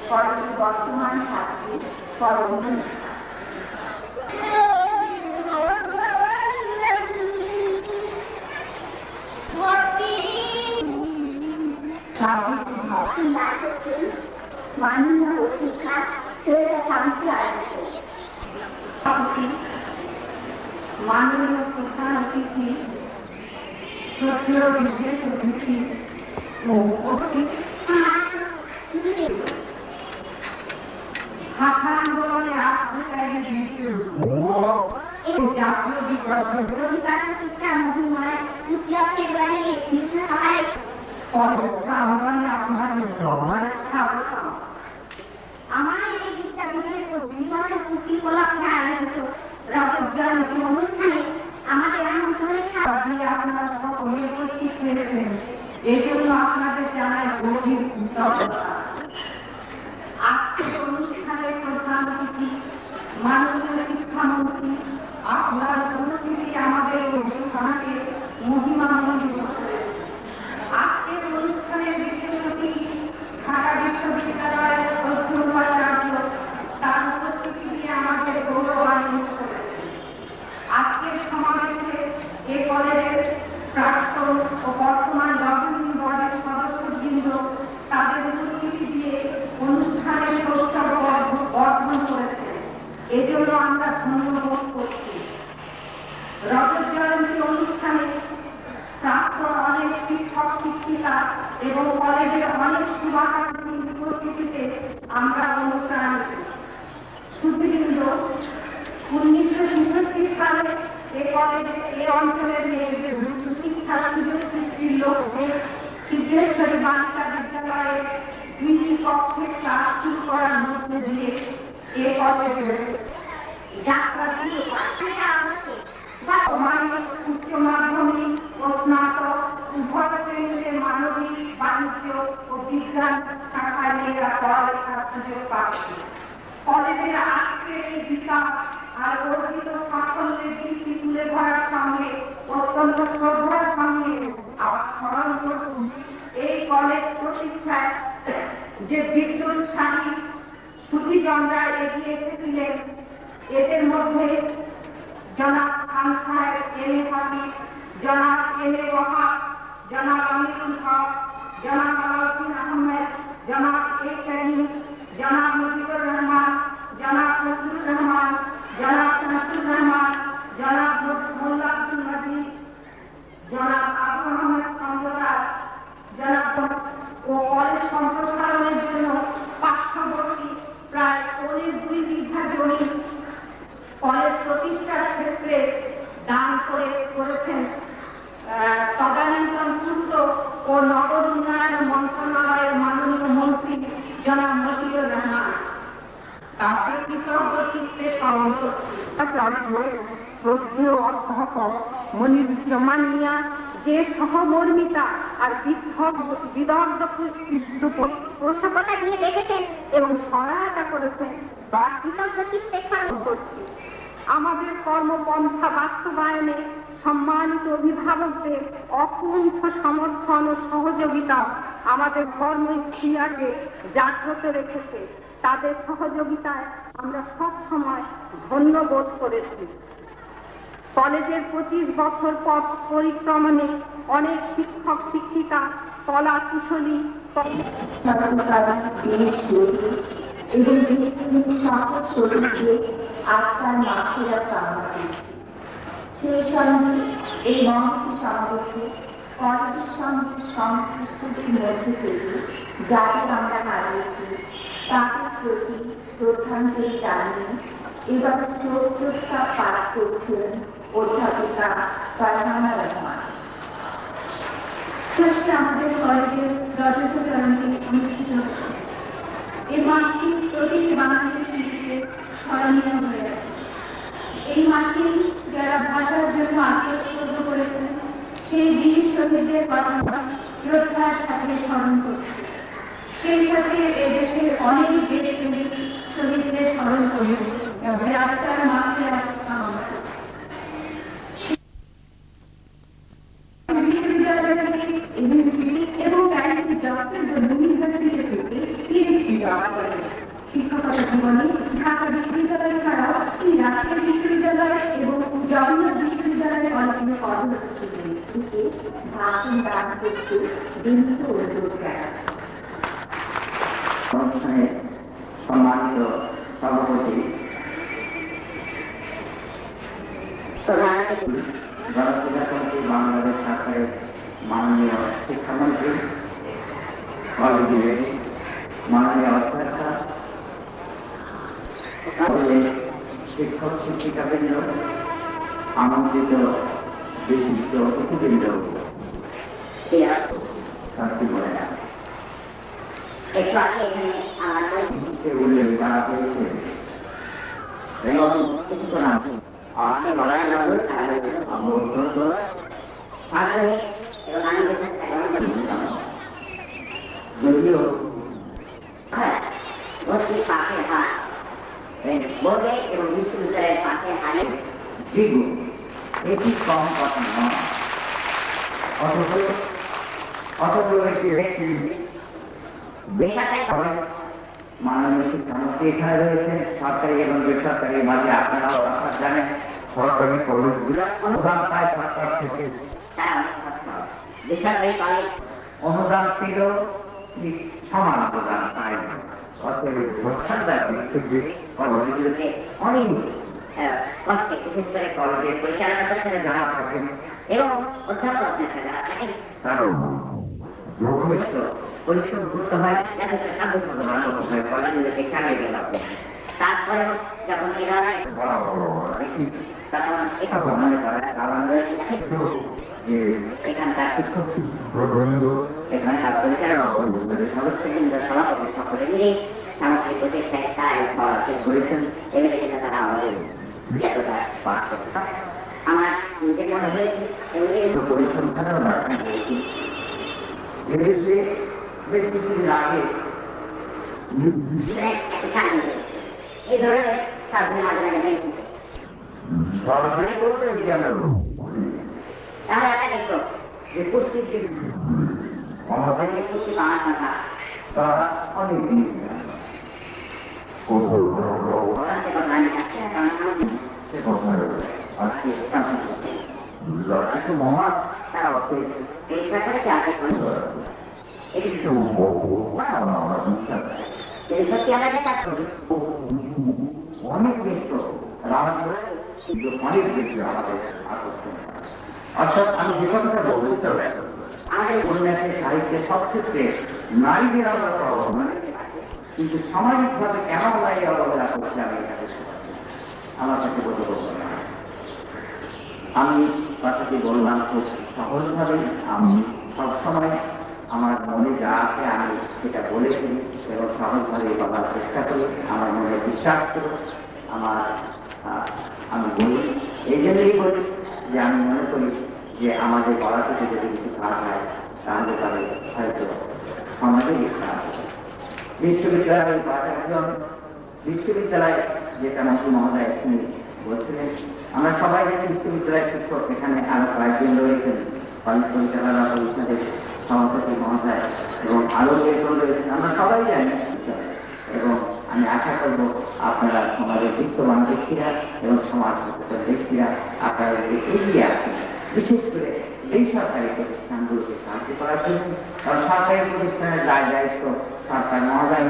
কলেজের বর্তমান ছাত্রী পরবর্তী মাননীয় অতিথি শ্রেয়া শান্তি আয়োজিত মাননীয় প্রধান অতিথি শ্রদ্ধেয় বিশেষ অতিথি ভাষা আন্দোলনে জাতীয় আমার এই উপলক্ষে আয়োজিত রজত জয়ন্তী অনুষ্ঠানে আমাদের আমন্ত্রণে আপনারা সকলে উপস্থিত হয়েছেন, এই জন্য আপনাদের জানাই গভীর কৃতজ্ঞতা। আজকের অনুষ্ঠানের প্রধান অতিথি মাননীয় শিক্ষামন্ত্রী, আপনার উপস্থিতি আমাদের অনুষ্ঠানকে মহিমামণ্ডিত করেছে। আজকের অনুষ্ঠানের বিশেষ অতিথি ঢাকা বিশ্ববিদ্যালয়ের অধ্যক্ষ, তার উপস্থিতি দিয়ে আমাদের গৌরবান্বিত করেছে। আজকের সমাবেশে এ কলেজের প্রাক্তন ও বর্তমান গভর্নিং বডির সদস্যবৃন্দ তাদের উপস্থিতি দিয়ে অনুষ্ঠানের সৌষ্ঠব বর্ধন করেছে, এজন্য আমরা ধন্যবাদ করছি। রজত জয়ন্তী অনুষ্ঠানে প্রাক্তন অনেক শিক্ষক শিক্ষিকা এবং কলেজের অনেক শুভাকাঙ্ক্ষীর উপস্থিতিতে আমরা অনুপ্রাণিত। সুধীবৃন্দ, 1966 সালে এ কলেজে এ অঞ্চলের মেয়েদের শিক্ষার সুযোগ সৃষ্টির লক্ষ্যে সিদ্ধেশ্বরী বালিকা বিদ্যালয়ে 2টি কক্ষে ক্লাস শুরু করার মধ্য দিয়ে এ কলেজের যাত্রা শুরু উচ্চ মাধ্যমিক ও স্নাতক উভয় শ্রেণীতে মানবিক, বাণিজ্য ও বিজ্ঞান শাখায় মেয়েরা পড়ালেখার সুযোগ পাচ্ছে। কলেজের আজকের এই বিকাশ আর অর্জিত সাফল্যের দিকটি তুলে ধরার সঙ্গে অত্যন্ত শ্রদ্ধার সঙ্গে আবার স্মরণ করছি এই কলেজ প্রতিষ্ঠায় যে বিদ্যুৎসাহী সুফিজনরা এগিয়ে এসেছিলেন। এদের মধ্যে জনাব খান সাহেব এম.এ. হাফিজ, জনাব এম.এ. ওয়াহাব, জনাব আমিরুল হক, জনাব আলাউদ্দিন আহমেদ, জনাব এ করিম, জনাব মুজিবুর রহমান, জনাব নজরুল রহমান, জনাব শামসুর রহমান, জনাব মোল্লা আব্দুল মজিদ, জনাব আবু আহমেদ সম্প্রদায়, জনাব ও কলেজ সম্প্রসারণের জন্য পার্শ্ববর্তী প্রায় 2 বিঘা জমি কলেজ প্রতিষ্ঠার ক্ষেত্রে দান করেছেন তদানীন্তন পূর্ত ও নগর উন্নয়ন মন্ত্রণালয়ের মাননীয় মন্ত্রী জনাব মতিউর রহমান। তাকে কৃতজ্ঞ চিত্তে স্মরণ করছি। মনিরুজ্জামান মিয়া যে সহমর্মিতা আর বিদগ্ধ পোষকতা দিয়ে দেখেছেন এবং সহায়তা করেছেন, তা কৃতজ্ঞ চিত্তে স্মরণ করছি। আমাদের কর্মপন্থা বাস্তবায়নে সম্মানিত অভিভাবকদের অকুণ্ঠ সমর্থন ও সহযোগিতা আমাদের কর্মক্রিয়াকে জাগ্রত রেখেছে। তাদের সহযোগিতায় আমরা সব সময় ধন্যবোধ করেছি। কলেজের 25 বছর পথ পরিক্রমণে অনেক শিক্ষক শিক্ষিকা, কলা কুশলী এবং দেশপ্রেমিক সকল শহীদকে আত্মার মাফিরাত কামনা করি। সেই সঙ্গে এই মহতী সমাবেশে কলেজের সঙ্গে সংশ্লিষ্টদের মধ্যে থেকে যাদের আমরা হারিয়েছি তাদের প্রতি শ্রদ্ধাঞ্জলি জানিয়ে এবার শোক প্রস্তাব পাঠ করছেন অধ্যাপিকা ফারহানা রহমান। আমাদের কলেজের রজত জয়ন্তী অনুষ্ঠিত হচ্ছে। এই মাসটি প্রতিটি বাঙালির স্মৃতিতে স্মরণীয় হয়ে আছে। এই মাসে যারা ভাষার জন্য আত্মোৎসর্গ করেছেন সেই বীর শহীদদের কথা শ্রদ্ধার সাথে স্মরণ করছে। সেই সাথে এদেশের অনেক দেশপ্রেমিক শহীদদের স্মরণ করে আত্মার মাফিরাত কামনা করছে। এবং শিক্ষকতা জীবনে ঢাকা বিশ্ববিদ্যালয় ছাড়াও তিনি রাজশাহী বিশ্ববিদ্যালয় এবং জগন্নাথ বিশ্ববিদ্যালয়ে অনেকগুলো কর্মরত ছিলেন। ভাষণ দান করতে বিনীত অনুরোধ জানাচ্ছি। অনুষ্ঠানের সম্মানিত সভাপতি গণপ্রজাতন্ত্রী বাংলাদেশ সরকারের মাননীয় শিক্ষামন্ত্রী, কলেজের মাননীয় অধ্যক্ষা, শিক্ষক শিক্ষিকাবৃন্দ, আমন্ত্রিত বিশিষ্ট অতিথিবৃন্দ, ছাত্রীবরেরা, উল্লেখ করা হয়েছে এবং যদিও বোর্ডে এবং বিশ্ববিদ্যালয়ের পাশে হারে দ্বিগুণ, এটি কম কথা নয়। অথচ একটি ব্যক্তি বেসরকারি মাননীয় শিক্ষামন্ত্রী এখানে রয়েছেন, সরকারি এবং বেসরকারি মাঝে আপনারাও জানেন সরকারি কলেজগুলো অনুদান পায় সরকার থেকে, বেসরকারি কলেজ অনুদান ছিল সমান অনুদান পায়। অনেক কষ্টে বিশেষ করে কলেজের পরিচালনা করতে যারা থাকেন এবং অধ্যাপক যারা থাকেন তারও পরিশ্রম করতে হয়, তারপরে যখন তখন এটা মনে করা এখানকার শিক্ষক এখানে সদস্যবৃন্দ সভাপতি সকলে মিলে সামাজিক প্রচেষ্টায় করেছেন এবং এখানে তারা আমাদের আমার নিজের মনে হয়েছে এবং পরিসংখ্যানও দরকার হয়েছে। বেশ কিছুদিন আগে এই ধরনের সাধু তাহলে একটা দেখো যে পুষ্টির পুষ্টি পাওয়ার কথা তারা অনেক মহান তারা পরীক্ষা করেছে আগে অনেক ব্যস্ত অনেক বেশি আমাদের আকর্ষণ। অর্থাৎ আমি যে কথাটা বলতে আমাদের উপন্যাসের সাহিত্যে সব ক্ষেত্রে নারীদের অবহেলা অবহেলা, কিন্তু সামাজিকভাবে কেন নারী অবহেলা করছে আমি আমার কাছে বলতে বলবো না। আমি কথাটি বললাম খুব সহজভাবে, আমি সবসময় আমার মনে যা আছে আমি সেটা বলে ফেলি এবং সহজভাবে বলার চেষ্টা করি, আমার মনে বিশ্বাস করি, আমি বলি। এই জন্যই বলি যে আমি মনে করি যে আমাদের বলা থেকে যদি কিছু কাজ হয় তাহলে তাহলে হয়তো সমাজে বিশ্বাস বিশ্ববিদ্যালয়ের বিশ্ববিদ্যালয় যেটা মন্ত্রী মহোদয় তিনি বলছিলেন, আমরা সবাই জানি বিশ্ববিদ্যালয়ের শিক্ষক এখানে আরো কয়েকজন রয়েছেন, কলেজ পরিচালনা পরিষদের সভাপতি মহোদয় এবং আরো বেতন রয়েছেন, আমরা সবাই জানি। এবং আমি আশা করব আপনারা সমাজের বিত্তবান ব্যক্তিরা এবং সমাজ সচেতন ব্যক্তিরা আপনারা এগিয়ে আসেন, বিশেষ করে বেসরকারি প্রতিষ্ঠানগুলোকে সাহায্য করার জন্য। কারণ সরকারি প্রতিষ্ঠানের দায়িত্ব সরকার মহোদয়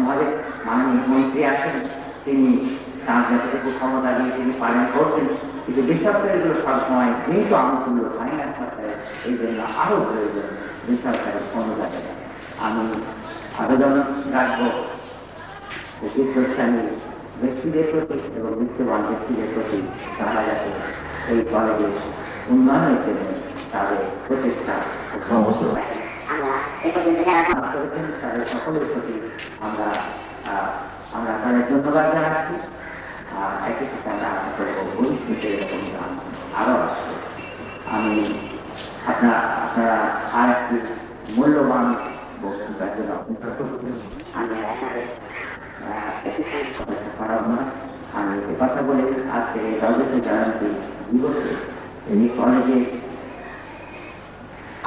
ভাবে মাননীয় মন্ত্রী আসেন, তিনি তার যতটুকু ক্ষমতা দিয়ে তিনি পালন করবেন, কিন্তু বেসরকারিগুলো সবসময় যেহেতু আনুকূল্য হয় না সরকারের, এই জন্য আরো প্রয়োজন বেসরকারি অনুদান। আমি আবেদন রাখবো শীর্ষস্থানীয় ব্যক্তিদের প্রতি এবং বিত্তবান ব্যক্তিদের প্রতি তারা যাতে এই কলেজের উন্নয়নের জন্য তাদের প্রচেষ্টা তাদের সকলের প্রতি আমরা তাদের ধন্যবাদ জানাচ্ছি। একই সাথে আমরা আশা করবো ভবিষ্যতে এরকম গান আরো আসবে। আমি আপনারা আর একটি মূল্যবান বক্তৃতার জন্য অপেক্ষা করছি। আমি কথা বলে আজকে রাজস্ব জয়ন্তী দিবসে এই কলেজে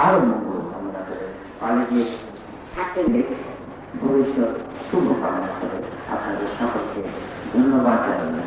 আরো মঙ্গল কামনা করে কলেজে ভবিষ্যৎ শুভ কামনা করে আপনাদের সকলকে ধন্যবাদ জানাই।